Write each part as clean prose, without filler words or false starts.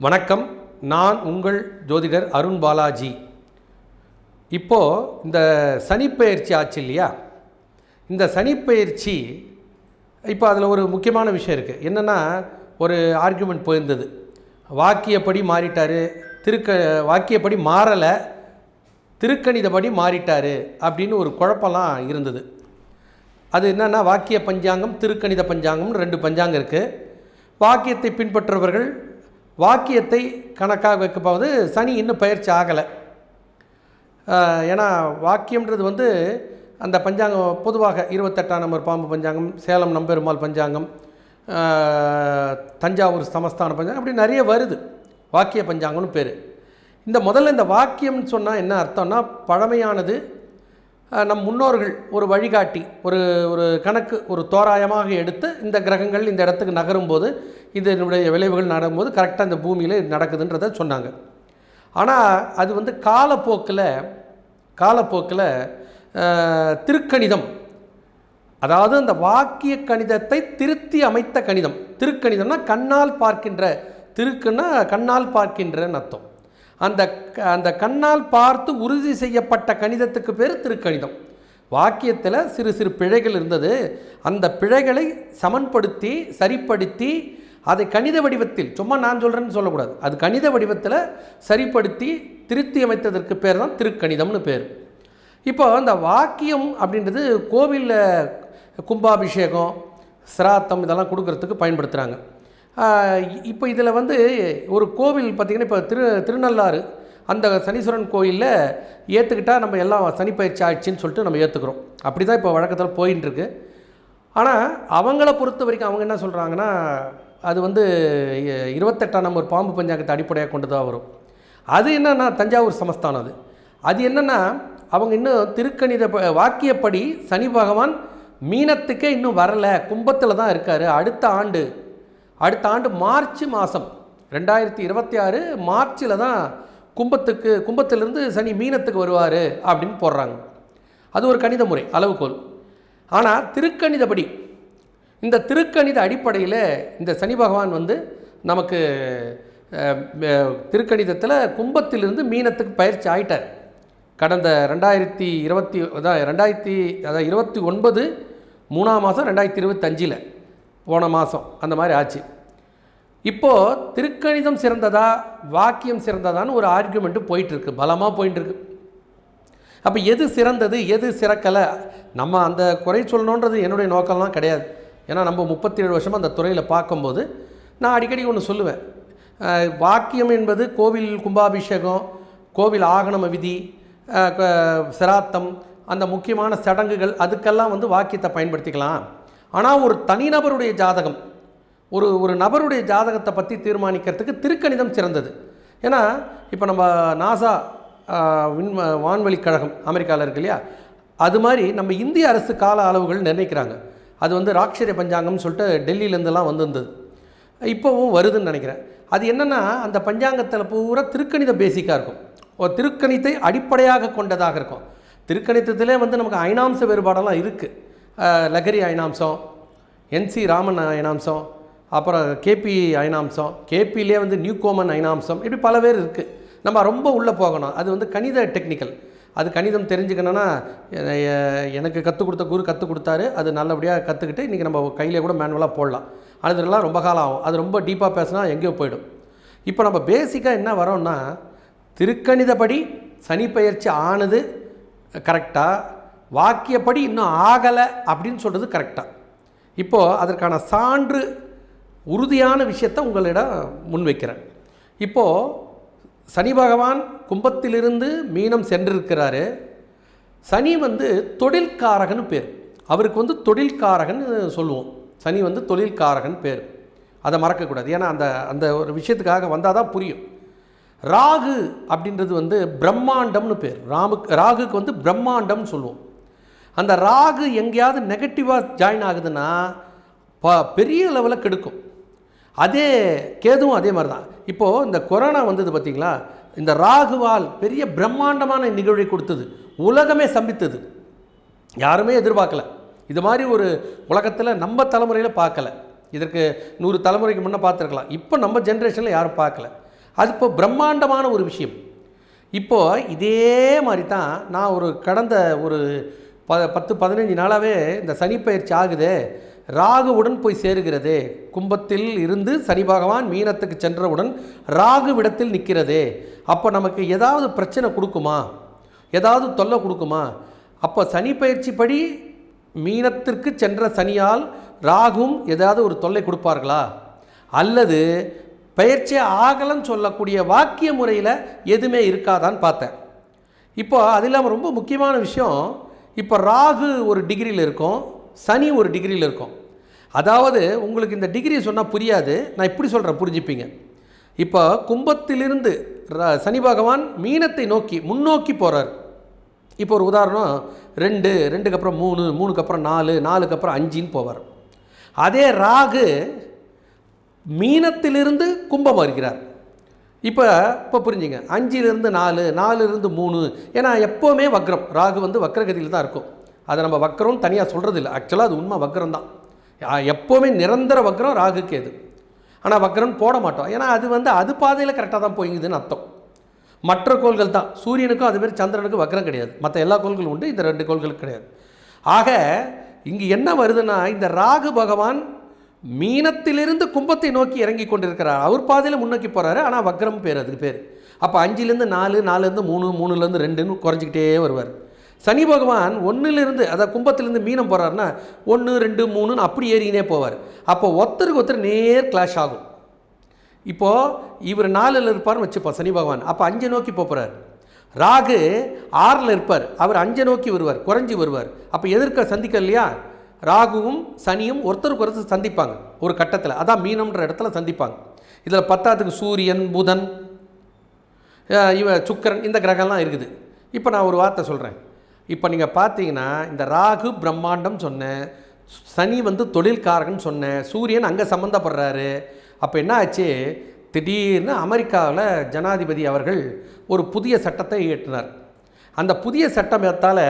வணக்கம். நான் உங்கள் ஜோதிடர் அருண் பாலாஜி. இப்போது இந்த சனிப்பெயர்ச்சி ஆச்சு இல்லையா? இந்த சனிப்பெயர்ச்சி இப்போ அதில் ஒரு முக்கியமான விஷயம் இருக்குது. என்னென்னா, ஒரு ஆர்கியூமெண்ட் போயிருந்தது. வாக்கியப்படி மாறிட்டார், வாக்கியப்படி மாறலை, திருக்கணிதப்படி மாறிட்டார் அப்படின்னு ஒரு குழப்பம்லாம் இருந்தது. அது என்னென்னா, வாக்கிய பஞ்சாங்கம், திருக்கணித பஞ்சாங்கம்னு 2 பஞ்சாங்கம் இருக்குது. வாக்கியத்தை பின்பற்றுபவர்கள் வாக்கியத்தை கணக்காக வைக்கப்போது சனி இன்னும் பயிற்சி ஆகலை. ஏன்னா வாக்கியம்ன்றது அந்த பஞ்சாங்கம் பொதுவாக 28ஆம் நம்பர் பாம்பு பஞ்சாங்கம், சேலம் நம்பெருமாள் பஞ்சாங்கம், தஞ்சாவூர் சமஸ்தான பஞ்சாங்கம், அப்படி நிறைய வருது. வாக்கிய பஞ்சாங்கம்னு பேர். முதல்ல இந்த வாக்கியம்னு சொன்னால் என்ன அர்த்தம்னா, பழமையானது, நம் முன்னோர்கள் ஒரு வழிகாட்டி, ஒரு ஒரு கணக்கு, ஒரு தோராயமாக எடுத்து இந்த கிரகங்கள் இந்த இடத்துக்கு நகரும்போது இதனுடைய விளைவுகள் நடக்கும்போது கரெக்டாக இந்த பூமியில் நடக்குதுன்றதை சொன்னாங்க. ஆனால் அது காலப்போக்கில் திருக்கணிதம், அதாவது அந்த வாக்கிய கணிதத்தை திருத்தி அமைத்த கணிதம். திருக்கணிதம்னா கண்ணால் பார்க்கின்ற, திருக்குன்னா கண்ணால் பார்க்கின்றன்னு அர்த்தம். அந்த கண்ணால் பார்த்து உறுதி செய்யப்பட்ட கணிதத்துக்கு பேர் திருக்கணிதம். வாக்கியத்தில் சிறு சிறு பிழைகள் இருந்தது. அந்த பிழைகளை சமன்படுத்தி சரிப்படுத்தி அதை கணித வடிவத்தில், சும்மா நான் சொல்கிறேன்னு சொல்லக்கூடாது, அது கணித வடிவத்தில் சரிப்படுத்தி திருத்தி அமைத்ததற்கு பேர் தான் திருக்கணிதம்னு பேர். இப்போ அந்த வாக்கியம் அப்படின்றது கோவிலில் கும்பாபிஷேகம், சிராத்தம் இதெல்லாம் கொடுக்கறதுக்கு பயன்படுத்துகிறாங்க. இப்போ இதில் ஒரு கோவில் பார்த்திங்கன்னா, இப்போ திருநள்ளாறு அந்த சனீஸ்வரன் கோயிலில் ஏற்றுக்கிட்டால் நம்ம எல்லாம் சனிப்பயிற்சி ஆயிடுச்சின்னு சொல்லிட்டு நம்ம ஏற்றுக்கிறோம். அப்படி தான் இப்போ வழக்கத்தில் போயின்னு இருக்கு. ஆனால் அவங்கள பொறுத்த வரைக்கும் அவங்க என்ன சொல்கிறாங்கன்னா, அது 28ஆம் நம்பர் பாம்பு பஞ்சாங்கத்தை அடிப்படையாக கொண்டு தான் வரும். அது என்னென்னா தஞ்சாவூர் சமஸ்தானம். அது என்னென்னா, அவங்க இன்னும் திருக்கணித வாக்கியப்படி சனி பகவான் மீனத்துக்கே இன்னும் வரலை, கும்பத்தில் தான் இருக்கார். அடுத்த ஆண்டு மார்ச் மாதம் 2026 மார்ச்சில் தான் கும்பத்திலிருந்து சனி மீனத்துக்கு வருவார் அப்படின்னு போடுறாங்க. அது ஒரு கணித முறை, அளவுகோல். ஆனால் திருக்கணிதப்படி, இந்த திருக்கணித அடிப்படையில் இந்த சனி பகவான் நமக்கு திருக்கணிதத்தில் கும்பத்திலிருந்து மீனத்துக்கு பயிற்சி ஆயிட்டார். கடந்த 2029 3ஆம் மாதம் 2025 போன மாதம் அந்த மாதிரி ஆச்சு. இப்போது திருக்கணிதம் சிறந்ததா வாக்கியம் சிறந்ததான்னு ஒரு ஆர்கியூமெண்ட்டு போயிட்டுருக்கு, பலமாக போயிட்டுருக்கு. அப்போ எது சிறந்தது எது சிறக்கலை, நம்ம அந்த குறை சொல்லணுன்றது என்னுடைய நோக்கம்லாம் கிடையாது. ஏன்னா நம்ம 37 வருஷமாக அந்த துறையில் பார்க்கும்போது நான் அடிக்கடி ஒன்று சொல்லுவேன். வாக்கியம் என்பது கோவில் கும்பாபிஷேகம், கோவில் ஆகம விதி, சிராத்தம், அந்த முக்கியமான சடங்குகள், அதுக்கெல்லாம் வாக்கியத்தை பயன்படுத்திக்கலாம். ஆனால் ஒரு தனிநபருடைய ஜாதகம், ஒரு நபருடைய ஜாதகத்தை பற்றி தீர்மானிக்கிறதுக்கு திருக்கணிதம் சிறந்தது. ஏன்னா இப்போ நம்ம நாசா வான்வெளி கழகம் அமெரிக்காவில் இருக்கு இல்லையா, அது மாதிரி நம்ம இந்திய அரசு கால அளவுகள் நிர்ணயிக்கிறாங்க. அது ராட்சரிய பஞ்சாங்கம்னு சொல்லிட்டு டெல்லியிலேருந்துலாம் வந்திருந்தது, இப்போவும் வருதுன்னு நினைக்கிறேன். அது என்னென்னா, அந்த பஞ்சாங்கத்தில் பூரா திருக்கணித பேசிக்காக இருக்கும், ஒரு திருக்கணித்தை அடிப்படையாக கொண்டதாக இருக்கும். திருக்கணிதத்திலே நமக்கு ஐனாம்ச வேறுபாடெல்லாம் இருக்குது. லகரி ஐனாம்சம், என்சி ராமன் ஐனாம்சம், அப்புறம் கேபி ஐனாம்சம், கேபிலே நியூகோமன் ஐனாம்சம், இப்படி பல பேர் இருக்குது. நம்ம ரொம்ப உள்ளே போகணும். அது கணித டெக்னிக்கல். அது கணிதம் தெரிஞ்சுக்கணுன்னா எனக்கு கற்றுக் கொடுத்த குரு கற்றுக் கொடுத்தாரு. அது நல்லபடியாக கற்றுக்கிட்டு இன்றைக்கி நம்ம கையிலே கூட மேனுவலாக போடலாம். அதெல்லாம் ரொம்ப காலம் ஆகும். அது ரொம்ப டீப்பாக பேசினா எங்கேயோ போயிடும். இப்போ நம்ம பேசிக்காக என்ன வரோம்னா, திருக்கணிதப்படி சனிப்பெயர்ச்சி ஆனது கரெக்டாக, வாக்கியப்படி இன்னும் ஆகலை அப்படின்னு சொல்கிறது கரெக்டாக. இப்போது அதற்கான சான்று உறுதியான விஷயத்தை உங்களிடம் முன்வைக்கிறேன். இப்போது சனி பகவான் கும்பத்திலிருந்து மீனம் சென்றிருக்கிறாரு. சனி தொழில்காரகன் பேர். அவருக்கு தொழில்காரகன் சொல்லுவோம். சனி தொழில்காரகன் பேர். அதை மறக்கக்கூடாது. ஏன்னா அந்த ஒரு விஷயத்துக்காக வந்தால் தான் புரியும். ராகு அப்படின்றது பிரம்மாண்டம்னு பேர். ராகுக்கு பிரம்மாண்டம்னு சொல்லுவோம். அந்த ராகு எங்கேயாவது நெகட்டிவாக ஜாயின் ஆகுதுன்னா பெரிய லெவலில் கெடுக்கும். அதே கேதுவும் அதே மாதிரி தான். இப்போது இந்த கொரோனா பார்த்திங்களா, இந்த ராகுவால் பெரிய பிரம்மாண்டமான நிகழ்வை கொடுத்தது, உலகமே சம்பித்தது. யாருமே எதிர்பார்க்கல. இது மாதிரி ஒரு உலகத்தில் நம்ம தலைமுறையில் பார்க்கல. இதற்கு 100 தலைமுறைக்கு முன்னே பார்த்துருக்கலாம். இப்போ நம்ம ஜென்ரேஷனில் யாரும் பார்க்கல. அது இப்போ பிரம்மாண்டமான ஒரு விஷயம். இப்போது இதே மாதிரி தான் நான் கடந்த ஒரு 10-15 நாளாகவே இந்த சனிப்பெயர்ச்சி ஆகுது, ராகுவுடன் போய் சேருகிறது, கும்பத்தில் இருந்து சனி பகவான் மீனத்துக்கு சென்றவுடன் ராகுவிடத்தில் நிற்கிறது. அப்போ நமக்கு ஏதாவது பிரச்சனை கொடுக்குமா, ஏதாவது தொல்லை கொடுக்குமா? அப்போ சனி பயிற்சிப்படி மீனத்திற்கு சென்ற சனியால் ராகும் ஏதாவது ஒரு தொல்லை கொடுப்பார்களா, அல்லது பயிற்சி ஆகலன்னு சொல்லக்கூடிய வாக்கிய முறையில் எதுவுமே இருக்காதான்னு பார்த்தேன். இப்போ அது இல்லாமல் ரொம்ப முக்கியமான விஷயம், இப்போ ராகு ஒரு டிகிரியில் இருக்கும், சனி ஒரு டிகிரியில் இருக்கும். அதாவது உங்களுக்கு இந்த டிகிரி சொன்னால் புரியாது, நான் இப்படி சொல்கிறேன், புரிஞ்சுப்பீங்க. இப்போ கும்பத்திலிருந்து சனி பகவான் மீனத்தை நோக்கி முன்னோக்கி போகிறார். இப்போ ஒரு உதாரணம், 2, 2க்கு அப்புறம் 3, 3க்கு அப்புறம் 4, 4க்கு அப்புறம் 5ன்னு போவார். அதே ராகு மீனத்திலிருந்து கும்பம் வருகிறார். இப்போ புரிஞ்சுங்க, 5லிருந்து 4, 4லிருந்து 3. ஏன்னா எப்போவுமே வக்ரம், ராகு வந்து வக்ரகதியில் தான் இருக்கும். அதை நம்ம வக்ரம் தனியாக சொல்கிறது இல்லை, ஆக்சுவலாக அது உண்மை வக்ரம் தான். எப்போவுமே நிரந்தர வக்ரம் ராகுக்கு எது, ஆனால் வக்ரம் போட மாட்டோம். ஏன்னா அது வந்து அது பாதையில் கரெக்டாக தான் போய்ங்குதுன்னு அர்த்தம். மற்ற கோள்கள் தான், சூரியனுக்கும் அதுமாரி சந்திரனுக்கும் வக்ரம் கிடையாது, மற்ற எல்லா கோள்களும் உண்டு, இந்த 2 கோள்களுக்கு கிடையாது. ஆக இங்கே என்ன வருதுன்னா, இந்த ராகு பகவான் மீனத்திலிருந்து கும்பத்தை நோக்கி இறங்கி கொண்டிருக்கிறார், அவர் பாதையில் முன்னோக்கி போகிறாரு, ஆனால் வக்ரம் பேர், அதுக்கு பேர். அப்போ 5லேருந்து 4, 4லேருந்து 3, 3லேருந்து 2ன்னு குறைஞ்சிக்கிட்டே வருவார். சனி பகவான் 1லிருந்து, அதாவது கும்பத்திலேருந்து மீனம் போகிறாருன்னா 1, 2, 3ன்னு அப்படி ஏறினே போவார். அப்போ ஒருத்தருக்கு ஒருத்தர் நேர் கிளாஷ் ஆகும். இப்போது இவர் 4ல் இருப்பார்னு வச்சுப்போம் சனி பகவான், அப்போ 5 நோக்கி போகிறார். ராகு 6ல் இருப்பார், அவர் 5 நோக்கி வருவார், குறைஞ்சி வருவார். அப்போ எதிர்க்க சந்திக்க இல்லையா, ராகுவும் சனியும் ஒருத்தருக்கு ஒருத்தர் சந்திப்பாங்க ஒரு கட்டத்தில், அதான் மீனம்ன்ற இடத்துல சந்திப்பாங்க. இதில் 10க்கு சூரியன், புதன், சுக்கிரன், இந்த கிரகம்லாம் இருக்குது. இப்போ நான் ஒரு வார்த்தை சொல்கிறேன். இப்போ நீங்கள் பார்த்தீங்கன்னா இந்த ராகு பிரம்மாண்டம் சொன்னேன், சனி வந்து தொழில்காரகன்னு சொன்னேன், சூரியன் அங்கே சம்மந்தப்படுறாரு. அப்போ என்ன ஆச்சு, திடீர்னு அமெரிக்காவில் ஜனாதிபதி அவர்கள் ஒரு புதிய சட்டத்தை இயற்றினார். அந்த புதிய சட்டத்தால்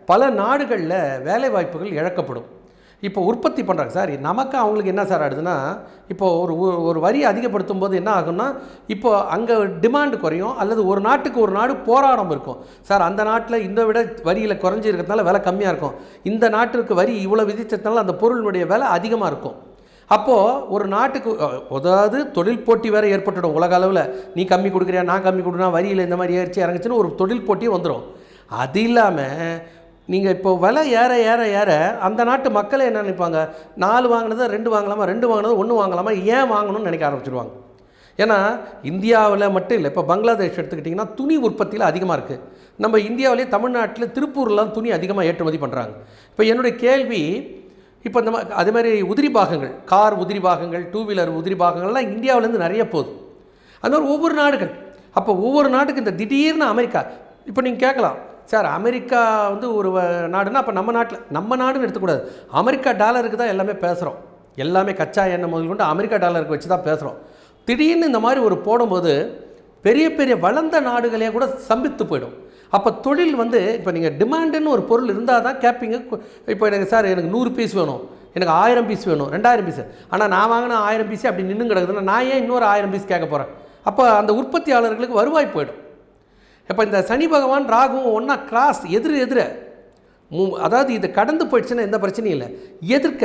பல நாடுகளில் வேலை வாய்ப்புகள் இழக்கப்படும். இப்போ உற்பத்தி பண்ணுறாங்க சார், நமக்கு அவங்களுக்கு என்ன சார் ஆகுதுன்னா, இப்போது ஒரு வரி அதிகப்படுத்தும் போது என்ன ஆகும்னா, இப்போது அங்கே டிமாண்டு குறையும், அல்லது ஒரு நாட்டுக்கு ஒரு நாடு போராடம் இருக்கும். சார் அந்த நாட்டில் இந்த விட வரியில் குறைஞ்சி இருக்கிறதுனால விலை கம்மியாக இருக்கும், இந்த நாட்டிற்கு வரி இவ்வளோ விதிச்சதுனால அந்த பொருளுடைய விலை அதிகமாக இருக்கும். அப்போது ஒரு நாட்டுக்கு அதாவது தொழில் போட்டி வேறு ஏற்பட்டுடும் உலக அளவில். நீ கம்மி கொடுக்குறியா, நான் கம்மி கொடுக்குறேன், வரியில் இந்த மாதிரி ஏறிச்சு இறங்குச்சுன்னு ஒரு தொழில் போட்டியே வந்துடும். அது இல்லாமல் நீங்கள் இப்போ விலை ஏற ஏற ஏற அந்த நாட்டு மக்களே என்ன நினைப்பாங்க, 4 வாங்கினதை 2 வாங்கலாமா, 2 வாங்கினதை 1 வாங்கலாமா, ஏன் வாங்கணும்னு நினைக்க ஆரம்பிச்சிடுவாங்க. ஏன்னா இந்தியாவில் மட்டும் இல்லை, இப்போ பங்களாதேஷ் எடுத்துக்கிட்டிங்கன்னா துணி உற்பத்தியில் அதிகமாக இருக்குது. நம்ம இந்தியாவிலே தமிழ்நாட்டில் திருப்பூர்லாம் துணி அதிகமாக ஏற்றுமதி பண்ணுறாங்க. இப்போ என்னுடைய கேள்வி, இப்போ இந்த அதே மாதிரி உதிரி பாகங்கள், கார் உதிரி பாகங்கள், 2 வீலர் உதிரி பாகங்கள்லாம் இந்தியாவிலேருந்து நிறைய போகுது. அது மாதிரி ஒவ்வொரு நாடுகள். அப்போ ஒவ்வொரு நாட்டுக்கு இந்த திடீர்னு அமெரிக்கா, இப்போ நீங்கள் கேட்கலாம் சார் அமெரிக்கா வந்து ஒரு நாடுனா அப்போ நம்ம நாடுன்னு எடுத்துக்கூடாது, அமெரிக்கா டாலருக்கு தான் எல்லாமே பேசுகிறோம், எல்லாமே கச்சா எண்ணெய் முதல் கொண்டு அமெரிக்கா டாலருக்கு வச்சு தான் பேசுகிறோம். திடீர்னு இந்த மாதிரி ஒரு போடும்போது பெரிய பெரிய வளர்ந்த நாடுகளே கூட சம்பித்து போயிடும். அப்போ தொழில் வந்து இப்போ நீங்கள் டிமாண்டுன்னு ஒரு பொருள் இருந்தால் தான் கேட்பீங்க. இப்போ எனக்கு சார் எனக்கு 100 பீஸ் வேணும், எனக்கு 1000 பீஸ் வேணும், 2000 பீஸ், ஆனால் நான் வாங்கின 1000 பீஸே அப்படி நின்று கிடக்குதுன்னா நான் ஏன் இன்னொரு 1000 பீஸ் கேட்க போகிறேன்? அப்போ அந்த உற்பத்தியாளர்களுக்கு வருவாய் போயிடும். இப்போ இந்த சனி பகவான் ராகுவும் ஒன்றா கிராஸ் எதிர அதாவது இது கடந்து போயிடுச்சுன்னா எந்த பிரச்சனையும் இல்லை. எதிர்க்க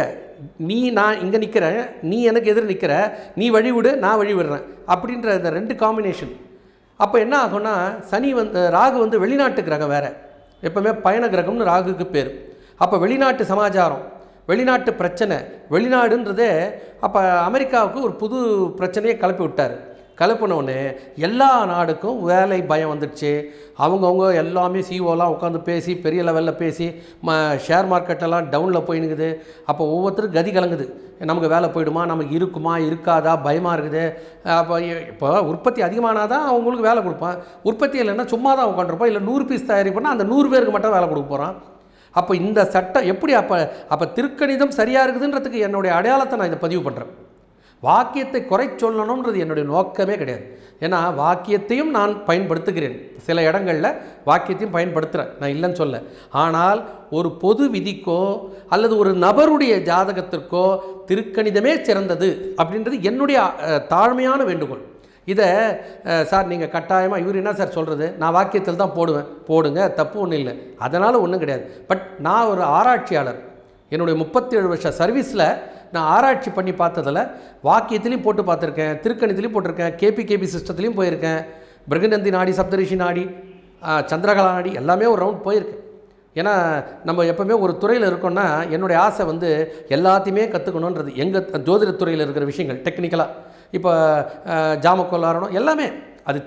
நான் இங்கே நிற்கிறேன், நீ எனக்கு எதிர் நிற்கிற, நீ வழி விடு, நான் வழி விடுறேன் அப்படின்ற இந்த 2 காம்பினேஷன். அப்போ என்ன ஆகும்னா, ராகு வந்து வெளிநாட்டு கிரகம் வேறு, எப்போவுமே பயண கிரகம்னு ராகுக்கு பேர். அப்போ வெளிநாட்டு சமாச்சாரம், வெளிநாட்டு பிரச்சனை, வெளிநாடுன்றதே அப்போ அமெரிக்காவுக்கு ஒரு புது பிரச்சனையை கிளப்பி விட்டார். கிளப்பினோடனே எல்லா நாடுக்கும் வேலை பயம் வந்துடுச்சு. அவங்கவுங்க எல்லாமே சிஓலாம் உட்காந்து பேசி பெரிய லெவலில் பேசி ஷேர் மார்க்கெட்டெல்லாம் டவுனில் போயினுக்குது. அப்போ ஒவ்வொருத்தரும் கதி கலங்குது, நமக்கு வேலை போயிடுமா, நமக்கு இருக்குமா இருக்காதா, பயமாக இருக்குது. இப்போ உற்பத்தி அதிகமானால் தான் அவங்களுக்கு வேலை கொடுப்பான், உற்பத்தி இல்லைன்னா சும்மா தான் உட்காந்துருப்போம். இல்லை 100 பீஸ் தயாரிப்போம்னா அந்த 100 பேருக்கு மட்டும் வேலை கொடுக்க போகிறான். அப்போ இந்த சட்டம் எப்படி அப்போ திருக்கணிதம் சரியாக இருக்குதுன்றதுக்கு என்னுடைய அடையாளத்தை நான் இதை பதிவு பண்ணுறேன். வாக்கியத்தை குறை சொல்லணுன்றது என்னுடைய நோக்கமே கிடையாது. ஏன்னா வாக்கியத்தையும் நான் பயன்படுத்துகிறேன், சில இடங்களில் வாக்கியத்தையும் பயன்படுத்துகிறேன், நான் இல்லைன்னு சொல்ல. ஆனால் ஒரு பொது விதிக்கோ அல்லது ஒரு நபருடைய ஜாதகத்திற்கோ திருக்கணிதமே சிறந்தது அப்படின்றது என்னுடைய தாழ்மையான வேண்டுகோள். இதை சார் நீங்கள் கட்டாயமாக இவர் என்ன சார் சொல்கிறது, நான் வாக்கியத்தில் தான் போடுவேன், போடுங்க, தப்பு ஒன்றும் இல்லை, அதனால் ஒன்றும் கிடையாது. பட் நான் ஒரு ஆராய்ச்சியாளர், என்னுடைய 37 வருஷ சர்வீஸில் நான் ஆராய்ச்சி பண்ணி பார்த்ததில் வாக்கியத்துலேயும் போட்டு பார்த்துருக்கேன், திருக்கணித்துலேயும் போட்டிருக்கேன், கேபி சிஸ்டத்துலேயும் போயிருக்கேன், பிருகநந்தி நாடி, சப்தரிஷி நாடி, சந்திரகலா நாடி எல்லாமே ஒரு ரவுண்ட் போயிருக்கேன். ஏன்னா நம்ம எப்போவுமே ஒரு துறையில் இருக்கோன்னா என்னுடைய ஆசை வந்து எல்லாத்தையுமே கற்றுக்கணுன்றது. எங்கள் ஜோதிடத்துறையில் இருக்கிற விஷயங்கள் டெக்னிக்கலாக இப்போ ஜாமக்கோளாரணும் எல்லாமே அது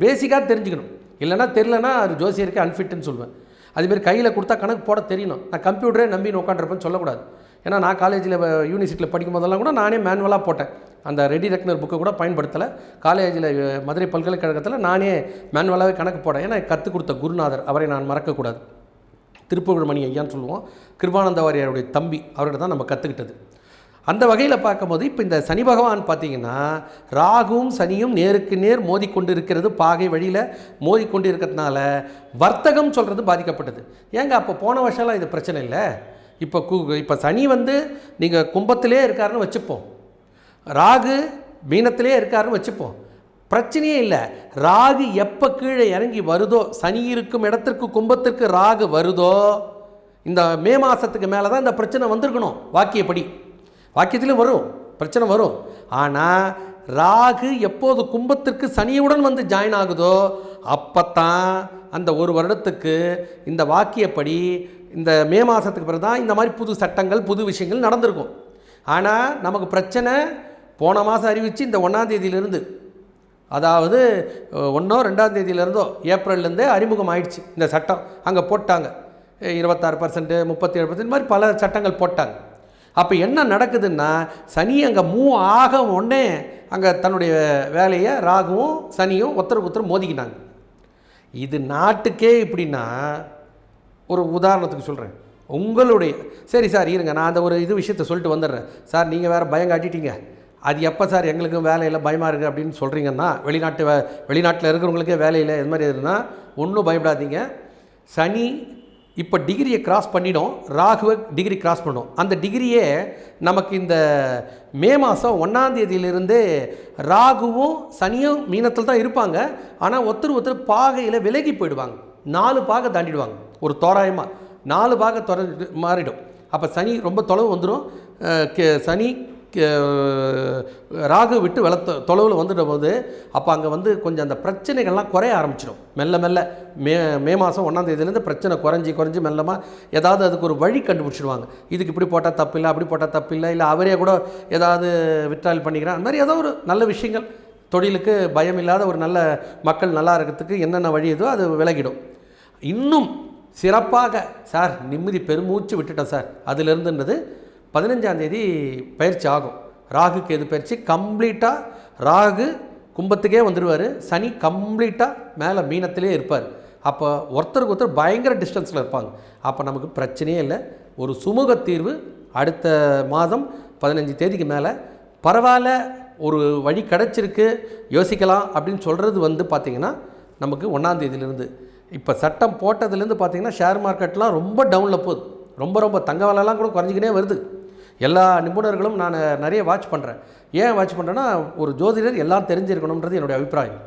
பேசிக்காக தெரிஞ்சுக்கணும். இல்லைனா தெரிலனா அது ஜோசியருக்கு அன்ஃபிட்டுன்னு சொல்லுவேன். அதுமாரி கையில் கொடுத்தா கணக்கு போட தெரியணும். நான் கம்ப்யூட்டரே நம்பி உட்காந்துருப்பேன்னு சொல்லக்கூடாது. ஏன்னா நான் காலேஜில் யூனிவர்சிட்டியில் படிக்கும் போதெல்லாம் கூட நானே மேனுவலாக போட்டேன். அந்த ரெடி ரெக்னர் புக்கை கூட பயன்படுத்தலை. காலேஜில் மதுரை பல்கலைக்கழகத்தில் நானே மேனுவலாகவே கணக்கு போட்டேன். ஏன்னா கற்றுக் கொடுத்த குருநாதர், அவரை நான் மறக்கக்கூடாது. திருப்புகழ்மணி ஐயான்னு சொல்லுவோம், கிருபானந்த வாரியாருடைய தம்பி, அவர்கிட்ட தான் நம்ம கற்றுக்கிட்டது. அந்த வகையில் பார்க்கும்போது இப்போ இந்த சனி பகவான் பார்த்திங்கன்னா ராகுவும் சனியும் நேருக்கு நேர் மோதிக்கொண்டு இருக்கிறது, பாகை வழியில் மோதிக்கொண்டு இருக்கிறதுனால வர்த்தகம் சொல்கிறது பாதிக்கப்பட்டது. ஏங்க அப்போ போன வருஷம்லாம் இது பிரச்சனை இல்லை. இப்போ சனி வந்து நீங்கள் கும்பத்திலே இருக்காருன்னு வச்சுப்போம், ராகு மீனத்திலே இருக்காருன்னு வச்சுப்போம், பிரச்சனையே இல்லை. ராகு எப்போ கீழே இறங்கி வருதோ, சனி இருக்கும் இடத்திற்கு கும்பத்திற்கு ராகு வருதோ, இந்த மே மாதத்துக்கு மேலே தான் இந்த பிரச்சனை வந்திருக்கணும். வாக்கியப்படி வாக்கியத்திலும் வரும், பிரச்சனை வரும். ஆனால் ராகு எப்போது கும்பத்திற்கு சனியுடன் வந்து ஜாயின் ஆகுதோ அப்போத்தான் அந்த ஒரு வருடத்துக்கு இந்த வாக்கியப்படி இந்த மே மாதத்துக்கு பிறகு தான் இந்த மாதிரி புது சட்டங்கள் புது விஷயங்கள் நடந்திருக்கும். ஆனால் நமக்கு பிரச்சனை போன மாதம் அறிவித்து இந்த 1ஆம் தேதியிலிருந்து, அதாவது 1 2ஆம் தேதியிலேருந்தோ ஏப்ரல்லேருந்தே அறிமுகம் ஆயிடுச்சு இந்த சட்டம். அங்கே போட்டாங்க 26%, 37%, இந்த மாதிரி பல சட்டங்கள் போட்டாங்க. அப்போ என்ன நடக்குதுன்னா சனி அங்கே மூவ் ஆக உடனே அங்கே தன்னுடைய வேலையை ராகுவும் சனியும் ஒருத்தருக்கு மோதிக்கினாங்க. இது நாட்டுக்கே இப்படின்னா, ஒரு உதாரணத்துக்கு சொல்கிறேன், உங்களுடைய சரி சார் இருங்க நான் அந்த ஒரு விஷயத்தை சொல்லிட்டு வந்துடுறேன் சார், நீங்கள் வேறு பயம் காட்டிட்டீங்க, அது எப்போ சார் எங்களுக்கும் வேலையில் பயமாக இருக்குது அப்படின்னு சொல்கிறீங்கன்னா, வெளிநாட்டில் இருக்கிறவங்களுக்கே வேலையில் இது மாதிரி எதுனா ஒன்றும் பயப்படாதீங்க. சனி இப்போ டிகிரியை கிராஸ் பண்ணிடும், ராகுவை டிகிரி கிராஸ் பண்ணும். அந்த டிகிரியே நமக்கு இந்த மே மாதம் 1ஆம் தேதியிலிருந்தே ராகுவும் சனியும் மீனத்தில் தான் இருப்பாங்க. ஆனால் ஒருத்தர் பாகையில் விலகி போயிடுவாங்க, 4 பாகை தாண்டிடுவாங்க. ஒரு தோராயமாக 4 பாகை மாறிடும். அப்போ சனி ரொம்ப தொலைவு வந்துடும். சனி ராகு விட்டு தொலைவில் வந்துட்ட போது அப்போ அங்கே வந்து கொஞ்சம் அந்த பிரச்சனைகள்லாம் குறைய ஆரம்பிச்சிடும். மெல்ல மே மாதம் 1ஆம் தேதியிலேருந்து பிரச்சனை குறைஞ்சி மெல்லமாக ஏதாவது அதுக்கு ஒரு வழி கண்டுபிடிச்சிடுவாங்க. இதுக்கு இப்படி போட்டால் தப்பு இல்லை, அப்படி போட்டால் தப்பு இல்லை, இல்லை அவரே கூட ஏதாவது விட்ராயல் பண்ணிக்கிறான், அந்த மாதிரி ஏதோ ஒரு நல்ல விஷயங்கள், தொழிலுக்கு பயம் இல்லாத ஒரு நல்ல மக்கள் நல்லா இருக்கிறதுக்கு என்னென்ன வழி எதோ அது விலகிடும். இன்னும் சிறப்பாக சார் நிம்மதி பெருமூச்சு விட்டுட்டேன் சார் அதிலிருந்துன்றது 15ஆம் தேதி பயிற்சி ஆகும். ராகு கேது பயிற்சி கம்ப்ளீட்டாக, ராகு கும்பத்துக்கே வந்துடுவார், சனி கம்ப்ளீட்டாக மேலே மீனத்திலே இருப்பார். அப்போ ஒருத்தருக்கு பயங்கர டிஸ்டன்ஸில் இருப்பாங்க. அப்போ நமக்கு பிரச்சனையே இல்லை. ஒரு சுமூக தீர்வு அடுத்த மாதம் 15 தேதிக்கு மேலே பரவாயில்ல, ஒரு வழி கிடச்சிருக்கு, யோசிக்கலாம் அப்படின்னு சொல்கிறது வந்து பார்த்திங்கன்னா நமக்கு 1ஆம் தேதியிலேருந்து இப்போ சட்டம் போட்டதுலேருந்து பார்த்திங்கன்னா ஷேர் மார்க்கெட்லாம் ரொம்ப டவுனில் போகுது. ரொம்ப தங்க விலைலாம் கூட குறைஞ்சிக்கினே வருது. எல்லா நிபுணர்களும் நான் நிறைய வாட்ச் பண்ணுறேன். ஏன் வாட்ச் பண்ணுறேன்னா, ஒரு ஜோதிடர் எல்லாம் தெரிஞ்சிருக்கணுன்றது என்னுடைய அபிப்பிராயம்.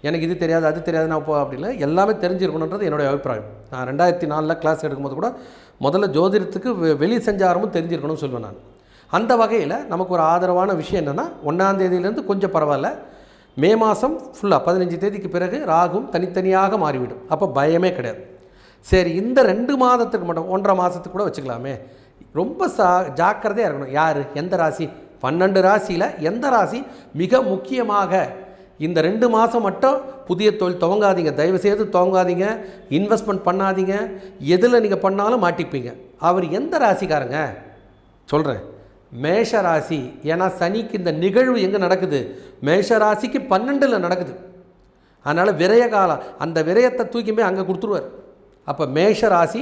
எனக்கு இது தெரியாது அது தெரியாது நான் அப்படின்னா எல்லாமே தெரிஞ்சிருக்கணுன்றது என்னுடைய அபிப்பிராயம். நான் 2004 கிளாஸ் எடுக்கும்போது கூட முதல்ல ஜோதிடத்துக்கு வெளி செஞ்சாரமும் தெரிஞ்சிருக்கணும்னு சொல்லுவேன் நான். அந்த வகையில் நமக்கு ஒரு ஆதரவான விஷயம் என்னென்னா, 1ஆம் தேதியிலேருந்து கொஞ்சம் பரவாயில்ல, மே மாதம் ஃபுல்லாக 15 தேதிக்கு பிறகு ராகும் தனித்தனியாக மாறிவிடும். அப்போ பயமே கிடையாது. சரி, இந்த 2 மாதத்துக்கு மட்டும் 1.5 மாதத்துக்கு கூட வச்சுக்கலாமே, ரொம்ப ஜாக்கிரதையாக இருக்கணும். யார், எந்த ராசி, 12 ராசியில் எந்த ராசி மிக முக்கியமாக இந்த 2 மாதம் மட்டும் புதிய தொழில் துவங்காதீங்க, தயவுசெய்து துவங்காதீங்க, இன்வெஸ்ட்மெண்ட் பண்ணாதீங்க, எதில் நீங்கள் பண்ணாலும் மாட்டிப்பீங்க. அவர் எந்த ராசிக்காரங்க சொல்கிறேன், மேஷ ராசி. ஏன்னா சனிக்கு இந்த நிகழ்வு எங்கே நடக்குது, மேஷ ராசிக்கு 12ல் நடக்குது. அதனால் விரய காலம், அந்த விரயத்தை தூக்கி போய் அங்கே கொடுத்துருவார். அப்போ மேஷ ராசி,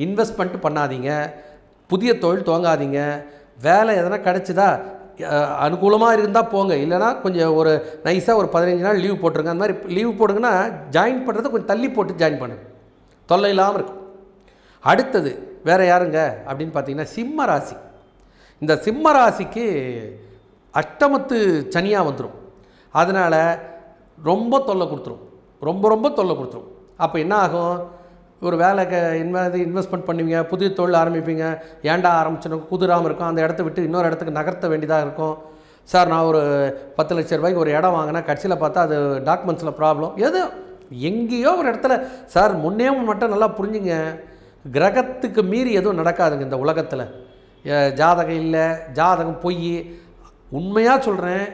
இன்வெஸ்ட்மெண்ட் பண்ணாதீங்க, புதிய தொழில் துவங்காதீங்க, வேலை எதனா கிடச்சிதா அனுகூலமாக இருந்தால் போங்க, இல்லைனா கொஞ்சம் ஒரு நைஸாக ஒரு 15 நாள் லீவ் போட்டுருங்க. அந்த மாதிரி லீவ் போடுங்கன்னா ஜாயின் பண்ணுறதை கொஞ்சம் தள்ளி போட்டு ஜாயின் பண்ணுங்க, தொல்லை இல்லாமல் இருக்கும். அடுத்தது வேறு யாருங்க அப்படின்னு பார்த்தீங்கன்னா சிம்ம ராசி. இந்த சிம்ம ராசிக்கு அஷ்டமத்து சனியாக வந்துடும். அதனால் ரொம்ப தொல்லை கொடுத்துரும், ரொம்ப ரொம்ப தொல்லை கொடுத்துரும். அப்போ என்ன ஆகும், ஒரு வேலைக்கு இன்வெஸ்ட்மெண்ட் பண்ணுவீங்க, புதிய தொழில் ஆரம்பிப்பீங்க, ஏன்டா ஆரம்பிச்சணும் குதிராமல் இருக்கும், அந்த இடத்த விட்டு இன்னொரு இடத்துக்கு நகர்த்த வேண்டியதாக இருக்கும். சார் நான் ஒரு 10 லட்ச ரூபாய்க்கு ஒரு இடம் வாங்கினேன், கடைசியில் பார்த்தா அது டாக்குமெண்ட்ஸில் ப்ராப்ளம், எங்கேயோ ஒரு இடத்துல. சார் முன்னே மட்டும் நல்லா புரிஞ்சுங்க, கிரகத்துக்கு மீறி எதுவும் நடக்காதுங்க இந்த உலகத்தில். ஜாதகம் இல்லை, ஜாதகம் பொய். உண்மையாக சொல்கிறேன்,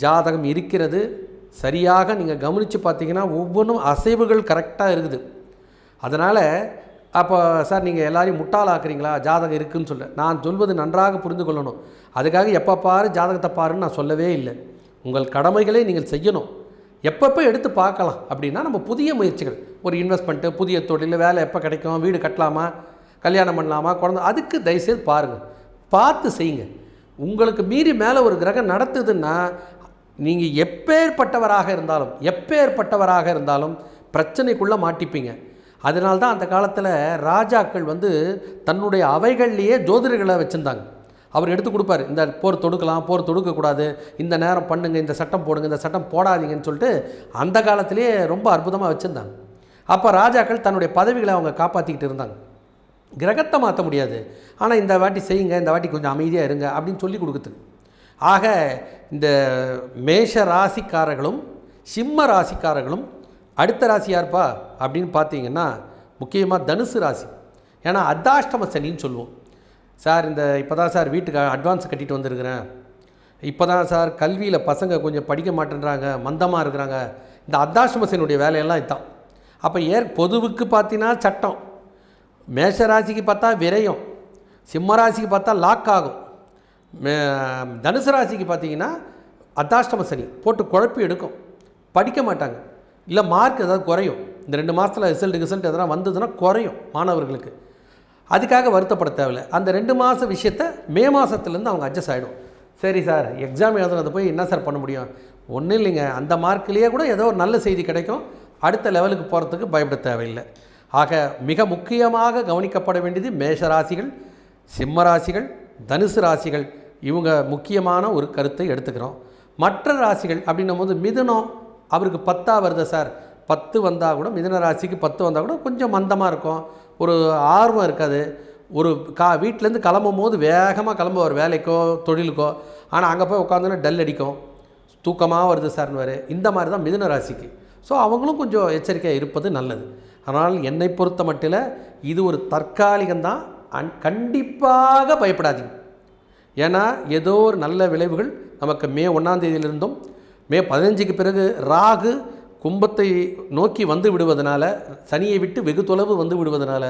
ஜாதகம் இருக்கிறது. சரியாக நீங்கள் கவனித்து பார்த்தீங்கன்னா ஒவ்வொன்றும் அசைவுகள் கரெக்டாக இருக்குது. அதனால் அப்போ சார் நீங்கள் எல்லாரையும் முட்டாளாக்குறீங்களா, ஜாதகம் இருக்குதுன்னு சொல்ல. நான் சொல்வது நன்றாக புரிந்து கொள்ளணும். அதுக்காக எப்போ பாரு ஜாதகத்தை பாருன்னு நான் சொல்லவே இல்லை. உங்கள் கடமைகளை நீங்கள் செய்யணும். எப்பப்போ எடுத்து பார்க்கலாம் அப்படின்னா நம்ம புதிய முயற்சிகள், ஒரு இன்வெஸ்ட்மெண்ட்டு, புதிய தொழில், வேலை எப்போ கிடைக்கும், வீடு கட்டலாமா, கல்யாணம் பண்ணலாமா, குழந்தை, அதுக்கு தயவுசெய்து பாருங்கள், பார்த்து செய்யுங்க. உங்களுக்கு மீறி மேலே ஒரு கிரகம் நடத்துதுன்னா நீங்கள் எப்பேற்பட்டவராக இருந்தாலும் பிரச்சனைக்குள்ளே மாட்டிப்பீங்க. அதனால்தான் அந்த காலத்தில் ராஜாக்கள் தன்னுடைய அவைகள்லேயே ஜோதிடர்களை வச்சுருந்தாங்க. அவர் எடுத்து கொடுப்பார், இந்த போர் தொடுக்கலாம், போர் தொடுக்கக்கூடாது, இந்த நேரம் பண்ணுங்கள், இந்த சட்டம் போடுங்க, இந்த சட்டம் போடாதீங்கன்னு சொல்லிட்டு அந்த காலத்திலேயே ரொம்ப அற்புதமாக வச்சுருந்தாங்க. அப்போ ராஜாக்கள் தன்னுடைய பதவிகளை அவங்க காப்பாற்றிக்கிட்டு இருந்தாங்க. கிரகத்தை மாற்ற முடியாது, ஆனால் இந்த வாட்டி செய்யுங்க, இந்த வாட்டி கொஞ்சம் அமைதியாக இருங்க அப்படின்னு சொல்லி கொடுக்குறதுக்கு. ஆக இந்த மேஷ ராசிக்காரர்களும் சிம்ம ராசிக்காரர்களும் அடுத்த ராசி யார்ப்பா அப்படின்னு பார்த்தீங்கன்னா முக்கியமாக தனுசு ராசி. ஏன்னா அர்த்தாஷ்டம சனின்னு சொல்லுவோம். சார் இப்போ தான் சார் வீட்டுக்கு அட்வான்ஸ் கட்டிட்டு வந்திருக்கிறேன், இப்போ தான் சார் கல்வியில் பசங்க கொஞ்சம் படிக்க மாட்டேன்றாங்க, மந்தமாக இருக்கிறாங்க. இந்த அர்த்தாஷ்டம சனியுடைய வேலையெல்லாம் இதுதான். அப்போ பொதுவுக்கு பார்த்தீங்கன்னா சட்டம், மேஷராசிக்கு பார்த்தா விரயம், சிம்ம ராசிக்கு பார்த்தா லாக் ஆகும், தனுசு ராசிக்கு பார்த்தீங்கன்னா அர்த்தாஷ்டம சனி போட்டு குழப்பி எடுக்கும், படிக்க மாட்டாங்க, இல்லை மார்க் ஏதாவது குறையும். இந்த 2 மாதத்தில் ரிசல்ட் எதனா வந்ததுன்னா குறையும் மாணவர்களுக்கு. அதுக்காக வருத்தப்பட தேவையில்லை. அந்த 2 மாத விஷயத்தை மே மாதத்துலேருந்து அவங்க அட்ஜஸ்ட் ஆகிடும். சரி சார் எக்ஸாம் எழுதுனது போய் என்ன சார் பண்ண முடியும், ஒன்றும் இல்லைங்க, அந்த மார்க்லேயே கூட ஏதோ ஒரு நல்ல செய்தி கிடைக்கும், அடுத்த லெவலுக்கு போகிறதுக்கு பயப்பட தேவையில்லை. ஆக மிக முக்கியமாக கவனிக்கப்பட வேண்டியது மேஷராசிகள், சிம்ம ராசிகள், தனுசு ராசிகள். இவங்க முக்கியமான ஒரு கருத்தை எடுத்துக்கிறோம். மற்ற ராசிகள் அப்படின்னும் போது மிதுனம், அவருக்கு 10 வருது சார், 10 வந்தால் கூட, மிதுன ராசிக்கு 10 வந்தால் கூட கொஞ்சம் மந்தமாக இருக்கும், ஒரு ஆர்வம் இருக்காது. ஒரு வீட்டிலேருந்து கிளம்பும் போது வேகமாக கிளம்புவார் வேலைக்கோ தொழிலுக்கோ, ஆனால் அங்கே போய் உட்காந்துன்னா டல் அடிக்கும், தூக்கமாக வருது சார்னுவார். இந்த மாதிரி தான் மிதுன ராசிக்கு. ஸோ அவங்களும் கொஞ்சம் எச்சரிக்கையாக இருப்பது நல்லது. ஆனால் என்னை பொறுத்த மட்டில் இது ஒரு தற்காலிகம்தான், கண்டிப்பாக பயப்படாதீங்க. ஏன்னா ஏதோ ஒரு நல்ல விளைவுகள் நமக்கு மே 1ஆம் தேதியிலிருந்தும் மே 15க்கு பிறகு ராகு கும்பத்தை நோக்கி வந்து விடுவதனால, சனியை விட்டு வெகு தொலைவு வந்து விடுவதனால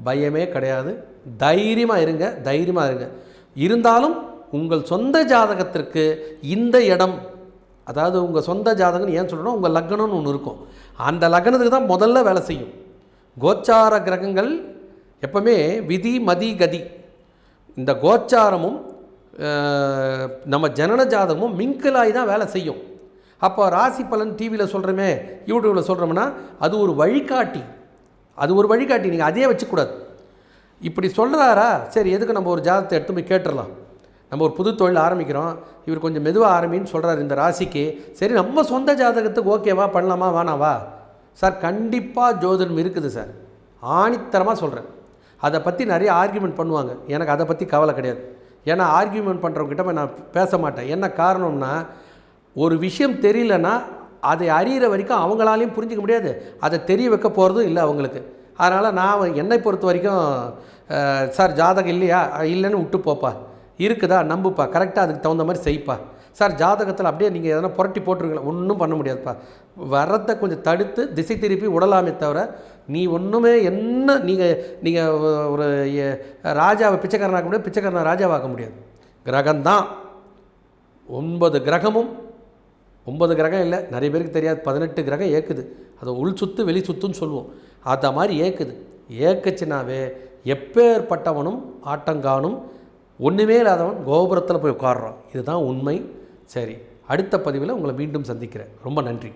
பயமே கிடையாது. தைரியமாக இருங்க. இருந்தாலும் உங்கள் சொந்த ஜாதகத்திற்கு இந்த இடம், அதாவது உங்கள் சொந்த ஜாதகம்னு ஏன் சொல்லணும், உங்கள் லக்னம்னு ஒன்று இருக்கும், அந்த லக்னத்துக்கு தான் முதல்ல வேலை செய்யும். கோச்சார கிரகங்கள் எப்பவுமே விதி மதி கதி, இந்த கோச்சாரமும் நம்ம ஜனன ஜாதகமும் மிங்கிலாகி தான் வேலை செய்யும். அப்போ ராசி பலன் டிவியில் சொல்கிறோமே, யூடியூப்பில் சொல்கிறோம்னா அது ஒரு வழிகாட்டி, நீங்கள் அதே வச்சுக்கூடாது. இப்படி சொல்கிறாரா, சரி எதுக்கு நம்ம ஒரு ஜாதகத்தை எடுத்து போய் கேட்டுடலாம், நம்ம ஒரு புது தொழில் ஆரம்பிக்கிறோம், இவர் கொஞ்சம் மெதுவாக ஆரம்பின்னு சொல்கிறார் இந்த ராசிக்கு, சரி நம்ம சொந்த ஜாதகத்துக்கு ஓகேவா, பண்ணலாமா வேணாவா. சார் கண்டிப்பாக ஜோதிடம் இருக்குது சார், ஆணித்தரமாக சொல்கிறேன். அதை பற்றி நிறைய ஆர்கியூமெண்ட் பண்ணுவாங்க, எனக்கு அதை பற்றி கவலை கிடையாது. ஏன்னா ஆர்கியூமெண்ட் பண்ணுறவங்ககிட்ட நான் பேச மாட்டேன். என்ன காரணம்னா, ஒரு விஷயம் தெரியலன்னா அதை அறிகிற வரைக்கும் அவங்களாலையும் புரிஞ்சிக்க முடியாது, அதை தெரிய வைக்க போகிறதும் இல்லை அவங்களுக்கு. அதனால் நான் என்னை பொறுத்த வரைக்கும், சார் ஜாதகம் இல்லையா, இல்லைன்னு விட்டு போப்பா, இருக்குதா நம்புப்பா, கரெக்டாக அதுக்கு தகுந்த மாதிரி செய்ப்பா. சார் ஜாதகத்தில் அப்படியே நீங்கள் எதனா புரட்டி போட்டுருங்களா, ஒன்றும் பண்ண முடியாதுப்பா, வரத்தை கொஞ்சம் தடுத்து திசை திருப்பி விடலாமே தவிர, நீ ஒன்றுமே என்ன நீங்கள் ஒரு ராஜாவை பிச்சைக்காரனாக்க முடியாது, பிச்சைக்காரனை ராஜாவாக்க முடியாது. கிரகம்தான் 9 கிரகமும், 9 கிரகம் இல்லை, நிறைய பேருக்கு தெரியாது, 18 கிரகம் ஏக்குது. அதை உள் சுத்து வெளி சுத்துன்னு சொல்லுவோம், அதை மாதிரி ஏக்குது. ஏக்குச்சுனாவே எப்பேற்பட்டவனும் ஆட்டங்கானும், ஒன்றுமே இல்லாதவன் கோபுரத்தில் போய் உட்காடுறான். இதுதான் உண்மை. சரி, அடுத்த பதிவில் உங்களை மீண்டும் சந்திக்கிறேன். ரொம்ப நன்றி.